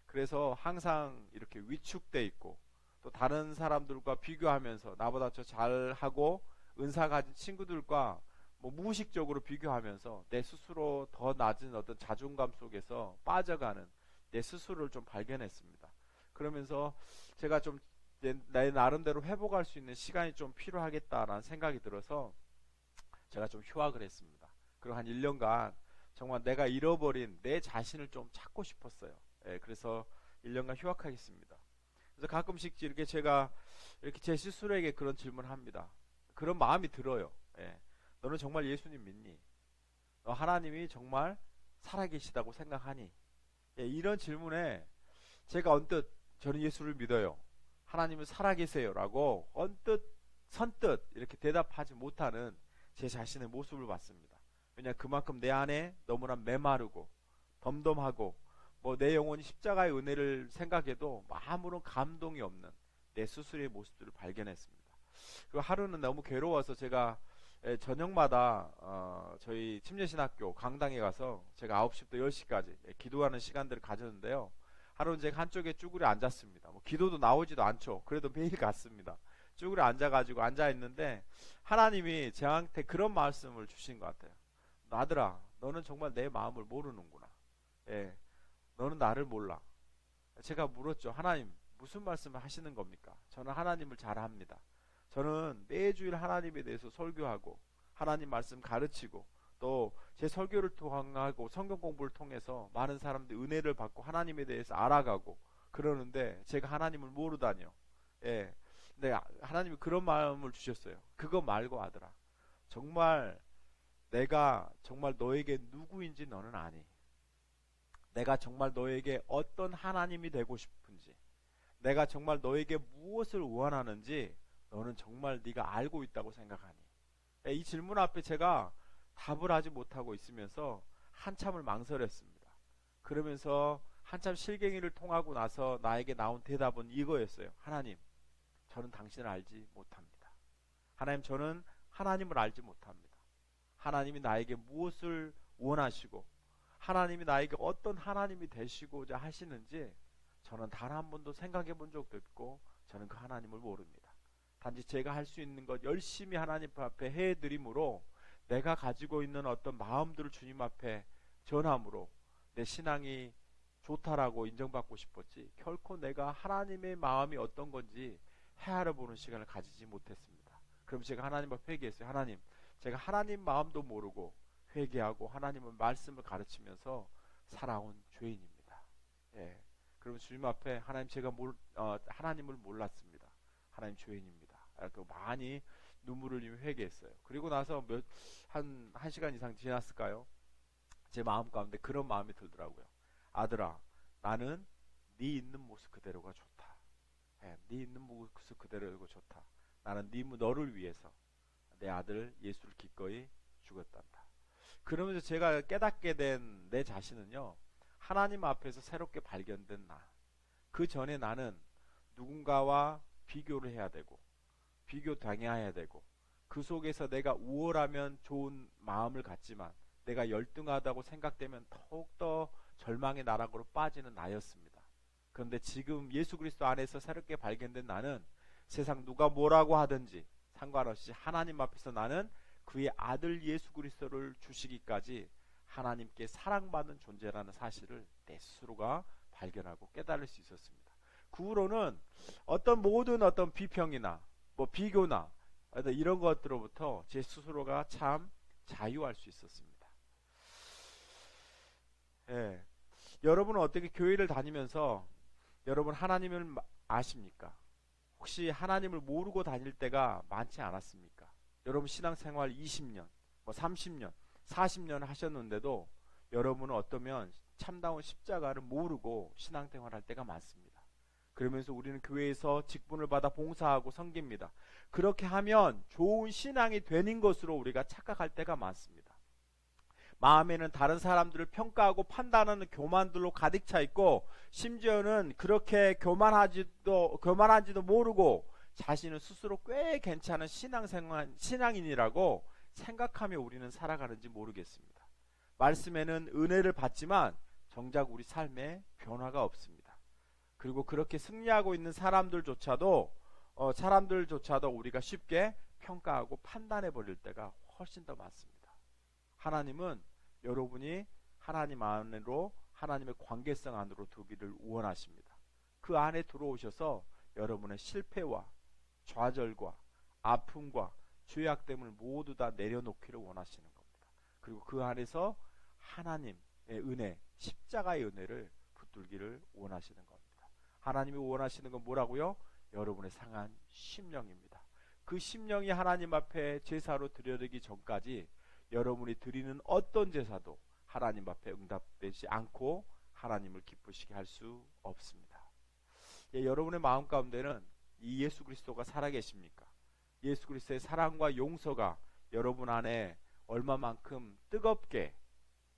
그래서 항상 이렇게 위축돼 있고, 또 다른 사람들과 비교하면서 나보다 더 잘하고 은사 가진 친구들과 뭐 무의식적으로 비교하면서 내 스스로 더 낮은 어떤 자존감 속에서 빠져가는 내 스스로를 좀 발견했습니다. 그러면서 제가 좀 내 나름대로 회복할 수 있는 시간이 좀 필요하겠다라는 생각이 들어서 제가 좀 휴학을 했습니다. 그리고 한 1년간 정말 내가 잃어버린 내 자신을 좀 찾고 싶었어요. 그래서 1년간 휴학하겠습니다. 그래서 가끔씩 이렇게 제가 이렇게 제 스스로에게 그런 질문을 합니다. 그런 마음이 들어요. 너는 정말 예수님 믿니? 너 하나님이 정말 살아계시다고 생각하니? 이런 질문에 제가 언뜻 저는 예수를 믿어요, 하나님은 살아계세요 라고 선뜻 이렇게 대답하지 못하는 제 자신의 모습을 봤습니다. 왜냐, 그만큼 내 안에 너무나 메마르고 덤덤하고 뭐 내 영혼이 십자가의 은혜를 생각해도 아무런 감동이 없는 내 스스로의 모습들을 발견했습니다. 그리고 하루는 너무 괴로워서 제가 저녁마다 저희 침례신학교 강당에 가서 제가 9시부터 10시까지 기도하는 시간들을 가졌는데요. 하루는 제가 한쪽에 쭈그려 앉았습니다. 뭐 기도도 나오지도 않죠. 그래도 매일 갔습니다. 쭈그려 앉아가지고 앉아있는데 하나님이 저한테 그런 말씀을 주신 것 같아요. 아들아, 너는 정말 내 마음을 모르는구나. 너는 나를 몰라. 제가 물었죠. 하나님, 무슨 말씀을 하시는 겁니까? 저는 하나님을 잘 압니다. 저는 매주일 하나님에 대해서 설교하고 하나님 말씀 가르치고 또 제 설교를 통하고 성경 공부를 통해서 많은 사람들이 은혜를 받고 하나님에 대해서 알아가고 그러는데 제가 하나님을 모르다니요. 네, 하나님이 그런 마음을 주셨어요. 그거 말고 아들아, 정말 내가 정말 너에게 누구인지 너는 아니. 내가 정말 너에게 어떤 하나님이 되고 싶은지, 내가 정말 너에게 무엇을 원하는지 너는 정말 네가 알고 있다고 생각하니? 이 질문 앞에 제가 답을 하지 못하고 있으면서 한참을 망설였습니다. 그러면서 한참 실갱이를 통하고 나서 나에게 나온 대답은 이거였어요. 하나님, 저는 당신을 알지 못합니다. 하나님, 저는 하나님을 알지 못합니다. 하나님이 나에게 무엇을 원하시고 하나님이 나에게 어떤 하나님이 되시고자 하시는지 저는 단 한 번도 생각해 본 적도 없고 저는 그 하나님을 모릅니다. 단지 제가 할 수 있는 것 열심히 하나님 앞에 해드림으로 내가 가지고 있는 어떤 마음들을 주님 앞에 전함으로 내 신앙이 좋다라고 인정받고 싶었지, 결코 내가 하나님의 마음이 어떤 건지 헤아려 보는 시간을 가지지 못했습니다. 그럼 제가 하나님 앞에 회개했어요. 하나님, 제가 하나님 마음도 모르고 회개하고 하나님의 말씀을 가르치면서 살아온 죄인입니다. 그러면 주님 앞에 하나님, 제가 하나님을 몰랐습니다. 하나님, 죄인입니다. 이렇게 많이 눈물을 흘리며 회개했어요. 그리고 나서 한 시간 이상 지났을까요? 제 마음 가운데 그런 마음이 들더라고요. 아들아, 나는 네 있는 모습 그대로가 좋다. 네 있는 모습 그대로가 좋다. 나는 너를 위해서 내 아들 예수를 기꺼이 죽었단다. 그러면서 제가 깨닫게 된 내 자신은요, 하나님 앞에서 새롭게 발견된 나. 그 전에 나는 누군가와 비교를 해야 되고 비교 당해야 되고 그 속에서 내가 우월하면 좋은 마음을 갖지만 내가 열등하다고 생각되면 더욱더 절망의 나락으로 빠지는 나였습니다. 그런데 지금 예수 그리스도 안에서 새롭게 발견된 나는 세상 누가 뭐라고 하든지 상관없이 하나님 앞에서 나는 그의 아들 예수 그리스도를 주시기까지 하나님께 사랑받는 존재라는 사실을 내 스스로가 발견하고 깨달을 수 있었습니다. 그 후로는 모든 비평이나 비교나 이런 것들로부터 제 스스로가 참 자유할 수 있었습니다. 예. 여러분은 어떻게 교회를 다니면서 여러분 하나님을 아십니까? 혹시 하나님을 모르고 다닐 때가 많지 않았습니까? 여러분 신앙생활 20년, 30년, 40년 하셨는데도 여러분은 어쩌면 참다운 십자가를 모르고 신앙생활할 때가 많습니다. 그러면서 우리는 교회에서 직분을 받아 봉사하고 섬깁니다. 그렇게 하면 좋은 신앙이 되는 것으로 우리가 착각할 때가 많습니다. 마음에는 다른 사람들을 평가하고 판단하는 교만들로 가득 차 있고, 심지어는 그렇게 교만한지도 모르고 자신은 스스로 꽤 괜찮은 신앙인이라고 생각하며 우리는 살아가는지 모르겠습니다. 말씀에는 은혜를 받지만 정작 우리 삶에 변화가 없습니다. 그리고 그렇게 승리하고 있는 사람들조차도 우리가 쉽게 평가하고 판단해 버릴 때가 훨씬 더 많습니다. 하나님은 여러분이 하나님 안으로, 하나님의 관계성 안으로 두기를 원하십니다. 그 안에 들어오셔서 여러분의 실패와 좌절과 아픔과 죄악됨을 모두 다 내려놓기를 원하시는 겁니다. 그리고 그 안에서 하나님의 은혜, 십자가의 은혜를 붙들기를 원하시는 겁니다. 하나님이 원하시는 건 뭐라고요? 여러분의 상한 심령입니다. 그 심령이 하나님 앞에 제사로 드려지기 전까지 여러분이 드리는 어떤 제사도 하나님 앞에 응답되지 않고 하나님을 기쁘시게 할 수 없습니다. 여러분의 마음 가운데는 이 예수 그리스도가 살아계십니까? 예수 그리스도의 사랑과 용서가 여러분 안에 얼마만큼 뜨겁게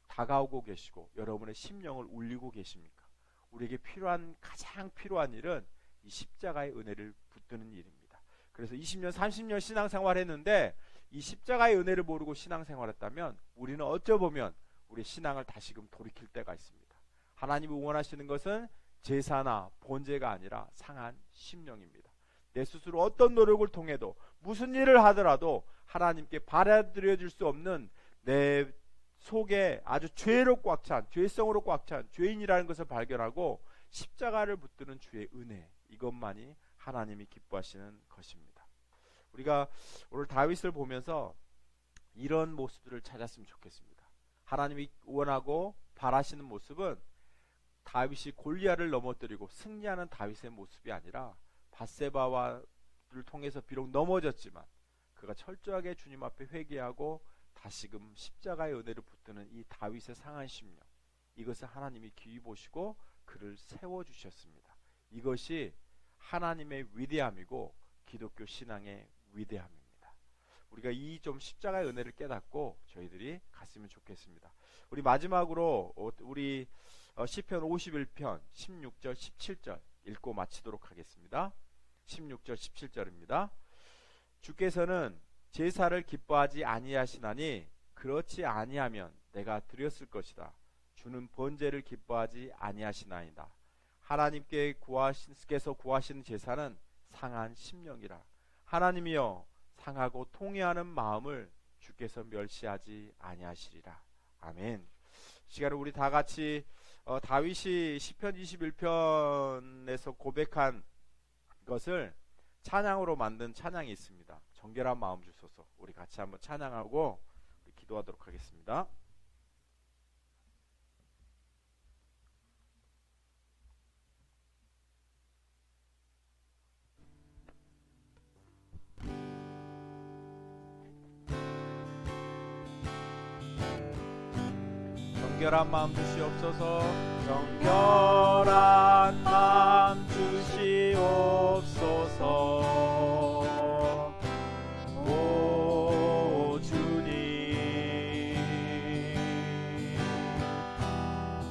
다가오고 계시고 여러분의 심령을 울리고 계십니까? 우리에게 가장 필요한 일은 이 십자가의 은혜를 붙드는 일입니다. 그래서 20년, 30년 신앙생활 했는데 이 십자가의 은혜를 모르고 신앙생활했다면 우리는 어쩌보면 우리 신앙을 다시금 돌이킬 때가 있습니다. 하나님이 원하시는 것은 제사나 번제가 아니라 상한 심령입니다. 내 스스로 어떤 노력을 통해도 무슨 일을 하더라도 하나님께 받아들여질 수 없는 내 속에 아주 죄로 꽉 찬, 죄성으로 꽉 찬 죄인이라는 것을 발견하고 십자가를 붙드는 주의 은혜, 이것만이 하나님이 기뻐하시는 것입니다. 우리가 오늘 다윗을 보면서 이런 모습들을 찾았으면 좋겠습니다. 하나님이 원하고 바라시는 모습은 다윗이 골리앗을 넘어뜨리고 승리하는 다윗의 모습이 아니라 밧세바와를 통해서 비록 넘어졌지만 그가 철저하게 주님 앞에 회개하고 다시금 십자가의 은혜를 붙드는 이 다윗의 상한 심령, 이것을 하나님이 귀히 보시고 그를 세워주셨습니다. 이것이 하나님의 위대함이고 기독교 신앙의 위대함입니다. 우리가 이 좀 십자가의 은혜를 깨닫고 저희들이 갔으면 좋겠습니다. 우리 마지막으로 우리 시편 51편 16절 17절 읽고 마치도록 하겠습니다. 16절 17절입니다. 주께서는 제사를 기뻐하지 아니하시나니 그렇지 아니하면 내가 드렸을 것이다. 주는 번제를 기뻐하지 아니하시나이다. 하나님께서 구하시는 제사는 상한 심령이라. 하나님이여 상하고 통회하는 마음을 주께서 멸시하지 아니하시리라. 아멘. 시간에 우리 다 같이 다윗이 시편 21편에서 고백한 것을 찬양으로 만든 찬양이 있습니다. 정결한 마음 주소서. 우리 같이 한번 찬양하고 기도하도록 하겠습니다. 정결한 마음 주시옵소서. 정결한 마음 주시옵소서. 오 주님,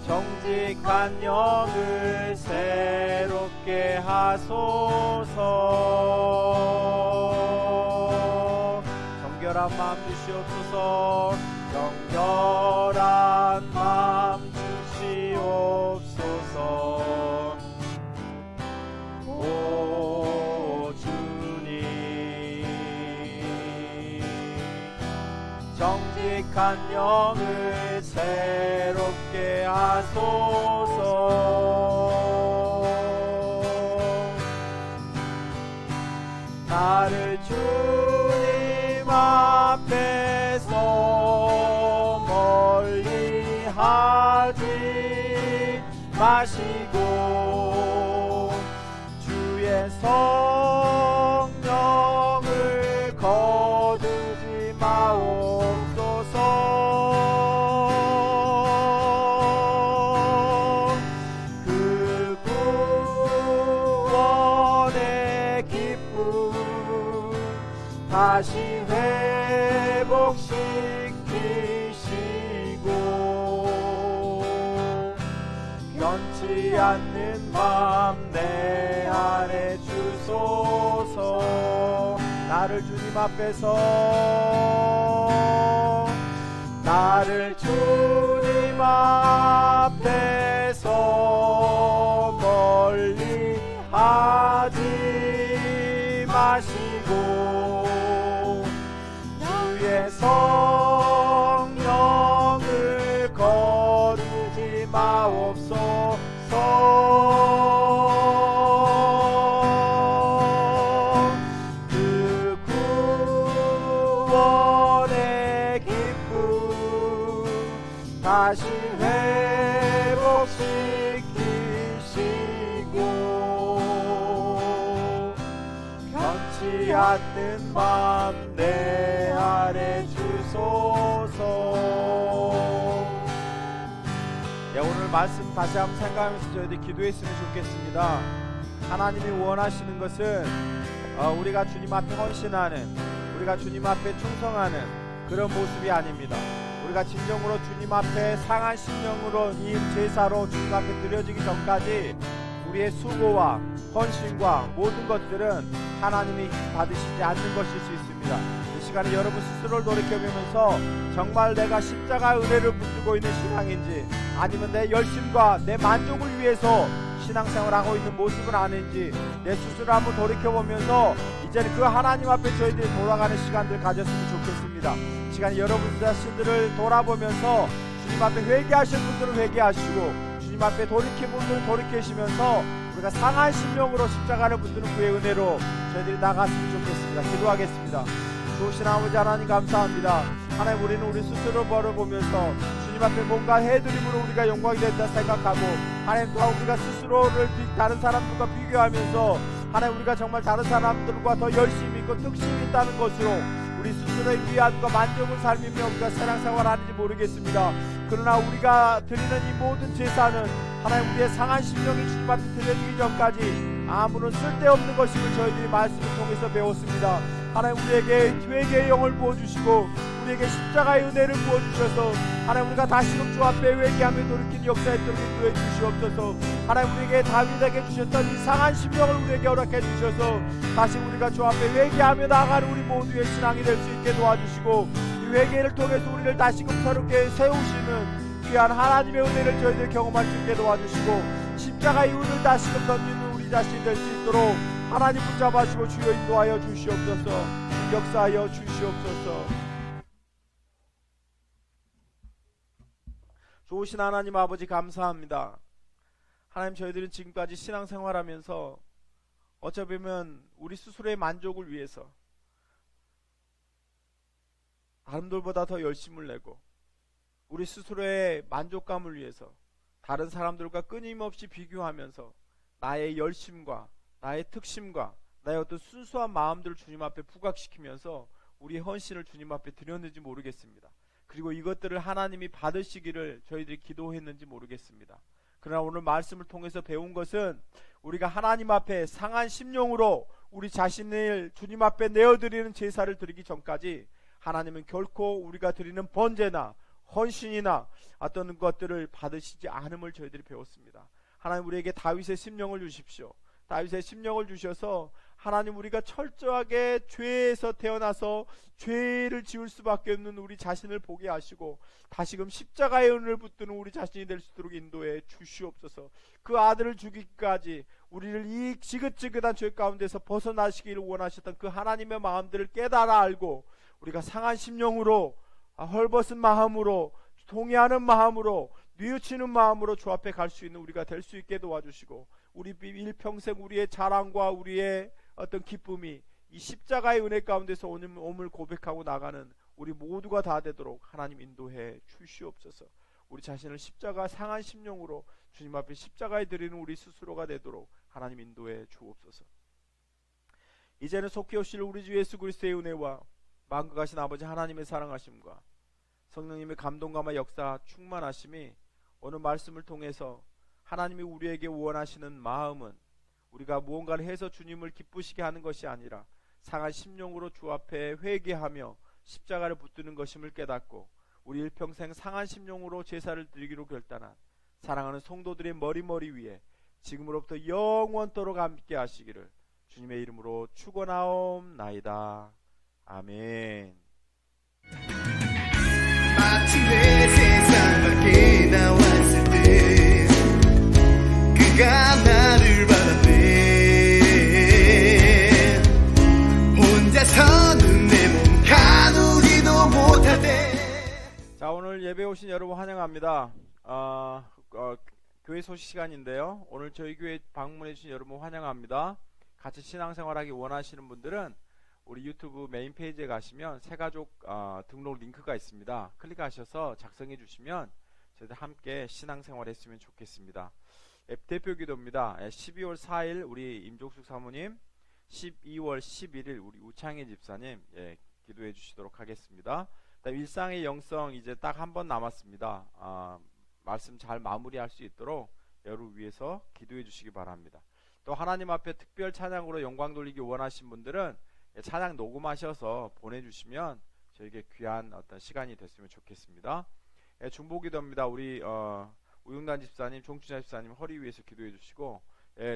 정직한 영을 새롭게 하소서. 정결한 마음 주시옵소서. 정결한 마음 주시옵소서. 오 주님, 정직한 영을 새롭게 하소서. 나를 주님 앞에서 멀리 하지 마시고 주의 성령을 거두지 마옵소서. 그 구원의 기쁨 다시 회복시키시고 변치 않는 맘 내 안에 주소서. 나를 주님 앞에서 나를 주님 앞에서 멀리 하지 마시고 주의 성령을 거두지 마옵소서. 그 구원의 기쁨 다시 회복시키시고 변치 않는 맘 내 아래 주소서. 오늘 말씀 다시 한번 생각하면서 저희들이 기도했으면 좋겠습니다. 하나님이 원하시는 것은 우리가 주님 앞에 헌신하는, 우리가 주님 앞에 충성하는 그런 모습이 아닙니다. 우리가 진정으로 주님 앞에 상한 심령으로 이 제사로 주님 앞에 드려지기 전까지 우리의 수고와 헌신과 모든 것들은 하나님이 받으시지 않는 것일 수 있습니다. 이 시간에 여러분 스스로를 돌이켜보면서 정말 내가 십자가의 은혜를 붙들고 있는 신앙인지, 아니면 내 열심과 내 만족을 위해서 신앙생활하고 있는 모습은 아닌지 내 스스로 한번 돌이켜보면서 이제는 그 하나님 앞에 저희들이 돌아가는 시간들 가졌으면 좋겠습니다. 이 시간에 여러분 자신들을 돌아보면서 주님 앞에 회개하실 분들은 회개하시고 주님 앞에 돌이킬 분들은 돌이키시면서 우리가 상한 심령으로 십자가를 붙드는 그의 은혜로 저희들이 나갔으면 좋겠습니다. 기도하겠습니다. 좋으신 아버지 하나님 감사합니다. 하나님, 우리는 우리 스스로 바라보면서 주님 앞에 뭔가 해드림으로 우리가 영광이 된다 생각하고, 하나님 또한 우리가 스스로를 다른 사람들과 비교하면서 하나님 우리가 정말 다른 사람들과 더 열심히 있고 특심이 있다는 것으로 우리 스스로의 위안과 만족을 살미며 우리가 신앙생활 하는지 모르겠습니다. 그러나 우리가 드리는 이 모든 제사는 하나님 우리의 상한 심령이 주님 앞에 드려지기 전까지 아무런 쓸데없는 것임을 저희들이 말씀을 통해서 배웠습니다. 하나님, 우리에게 회개의 영을 부어주시고 우리에게 십자가의 은혜를 부어주셔서 하나님 우리가 다시금 주 앞에 회개하며 돌이킨 역사에 또 인도해 주시옵소서. 하나님, 우리에게 다윗에게 주셨던 이 상한 심령을 우리에게 허락해 주셔서 다시 우리가 주 앞에 회개하며 나아가는 우리 모두의 신앙이 될 수 있게 도와주시고, 이 회개를 통해서 우리를 다시금 새롭게 세우시는 귀한 하나님의 은혜를 저희들 경험할 수 있게 도와주시고, 십자가의 은을 다시금 던지는 우리 자신이 될 수 있도록 하나님 붙잡아주시고 주여 인도하여 주시옵소서. 역사하여 주시옵소서. 좋으신 하나님 아버지 감사합니다. 하나님, 저희들은 지금까지 신앙생활하면서 어찌 보면 우리 스스로의 만족을 위해서 사람들보다 더 열심을 내고 우리 스스로의 만족감을 위해서 다른 사람들과 끊임없이 비교하면서 나의 열심과 나의 특심과 나의 어떤 순수한 마음들을 주님 앞에 부각시키면서 우리의 헌신을 주님 앞에 드렸는지 모르겠습니다. 그리고 이것들을 하나님이 받으시기를 저희들이 기도했는지 모르겠습니다. 그러나 오늘 말씀을 통해서 배운 것은 우리가 하나님 앞에 상한 심령으로 우리 자신을 주님 앞에 내어드리는 제사를 드리기 전까지 하나님은 결코 우리가 드리는 번제나 헌신이나 어떤 것들을 받으시지 않음을 저희들이 배웠습니다. 하나님, 우리에게 다윗의 심령을 주십시오. 다윗의 심령을 주셔서 하나님, 우리가 철저하게 죄에서 태어나서 죄를 지을 수밖에 없는 우리 자신을 보게 하시고 다시금 십자가의 은을 붙드는 우리 자신이 될 수 있도록 인도해 주시옵소서. 그 아들을 주기까지 우리를 이 지긋지긋한 죄 가운데서 벗어나시기를 원하셨던 그 하나님의 마음들을 깨달아 알고 우리가 상한 심령으로 헐벗은 마음으로, 동의하는 마음으로, 뉘우치는 마음으로 주 앞에 갈 수 있는 우리가 될 수 있게 도와주시고, 우리 일평생 우리의 자랑과 우리의 어떤 기쁨이 이 십자가의 은혜 가운데서 오늘 고백하고 나가는 우리 모두가 다 되도록 하나님 인도해 주시옵소서. 우리 자신을 십자가 상한 심령으로 주님 앞에 십자가에 드리는 우리 스스로가 되도록 하나님 인도해 주옵소서. 이제는 속히 오실 우리 주 예수 그리스도의 은혜와 만국하신 아버지 하나님의 사랑하심과 성령님의 감동감과 역사 충만하심이 오늘 말씀을 통해서 하나님이 우리에게 원하시는 마음은 우리가 무언가를 해서 주님을 기쁘시게 하는 것이 아니라 상한 심령으로 주 앞에 회개하며 십자가를 붙드는 것임을 깨닫고 우리 일평생 상한 심령으로 제사를 드리기로 결단한 사랑하는 성도들의 머리 위에 지금으로부터 영원토록 함께 하시기를 주님의 이름으로 축원하옵나이다. 아멘. 마침내 세상 밖에 나왔을 때 그가 나를 바라네. 혼자서는 내 몸 가누지도 못할 때. 자, 오늘 예배 오신 여러분 환영합니다. 교회 소식 시간인데요. 오늘 저희 교회 방문해 주신 여러분 환영합니다. 같이 신앙생활하기 원하시는 분들은 우리 유튜브 메인 페이지에 가시면 새가족 등록 링크가 있습니다. 클릭하셔서 작성해 주시면 저희들 함께 신앙생활 했으면 좋겠습니다. 대표 기도입니다. 12월 4일 우리 임종숙 사모님, 12월 11일 우리 우창희 집사님 기도해 주시도록 하겠습니다. 일상의 영성 이제 딱 한 번 남았습니다. 말씀 잘 마무리할 수 있도록 여러분 위해서 기도해 주시기 바랍니다. 또 하나님 앞에 특별 찬양으로 영광 돌리기 원하신 분들은 찬양 녹음하셔서 보내주시면 저에게 귀한 어떤 시간이 됐으면 좋겠습니다. 중보기도입니다. 우리 우용단 집사님, 종춘자 집사님 허리 위에서 기도해 주시고,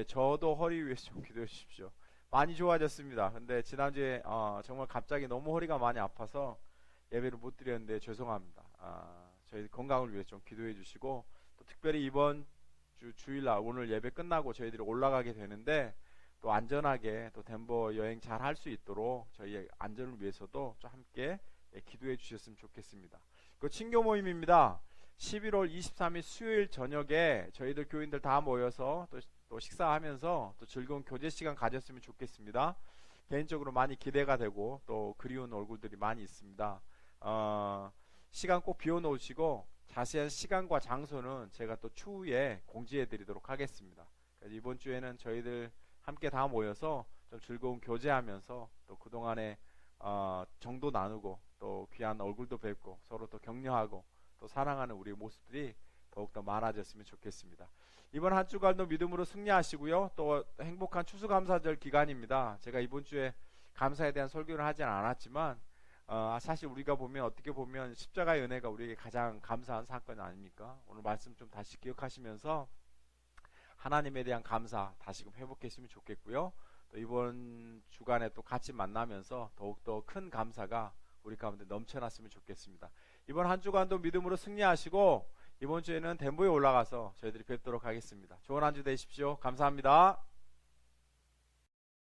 저도 허리 위에서 좀 기도해 주십시오. 많이 좋아졌습니다. 근데 지난주에 정말 갑자기 너무 허리가 많이 아파서 예배를 못 드렸는데 죄송합니다. 저희 건강을 위해서 좀 기도해 주시고, 또 특별히 이번 주일날 오늘 예배 끝나고 저희들이 올라가게 되는데 또 안전하게 또 덴버 여행 잘 할 수 있도록 저희의 안전을 위해서도 좀 함께 기도해 주셨으면 좋겠습니다. 그 친교 모임입니다. 11월 23일 수요일 저녁에 저희들 교인들 다 모여서 또 식사하면서 또 즐거운 교제 시간 가졌으면 좋겠습니다. 개인적으로 많이 기대가 되고 또 그리운 얼굴들이 많이 있습니다. 시간 꼭 비워놓으시고 자세한 시간과 장소는 제가 또 추후에 공지해 드리도록 하겠습니다. 그래서 이번 주에는 저희들 함께 다 모여서 좀 즐거운 교제하면서 또 그동안에 정도 나누고 또 귀한 얼굴도 뵙고 서로 또 격려하고 또 사랑하는 우리 모습들이 더욱더 많아졌으면 좋겠습니다. 이번 한 주간도 믿음으로 승리하시고요. 또 행복한 추수감사절 기간입니다. 제가 이번 주에 감사에 대한 설교를 하진 않았지만 사실 우리가 어떻게 보면 십자가의 은혜가 우리에게 가장 감사한 사건 아닙니까? 오늘 말씀 좀 다시 기억하시면서 하나님에 대한 감사 다시금 회복했으면 좋겠고요. 또 이번 주간에 또 같이 만나면서 더욱더 큰 감사가 우리 가운데 넘쳐났으면 좋겠습니다. 이번 한 주간도 믿음으로 승리하시고 이번 주에는 덴버에 올라가서 저희들이 뵙도록 하겠습니다. 좋은 한 주 되십시오. 감사합니다.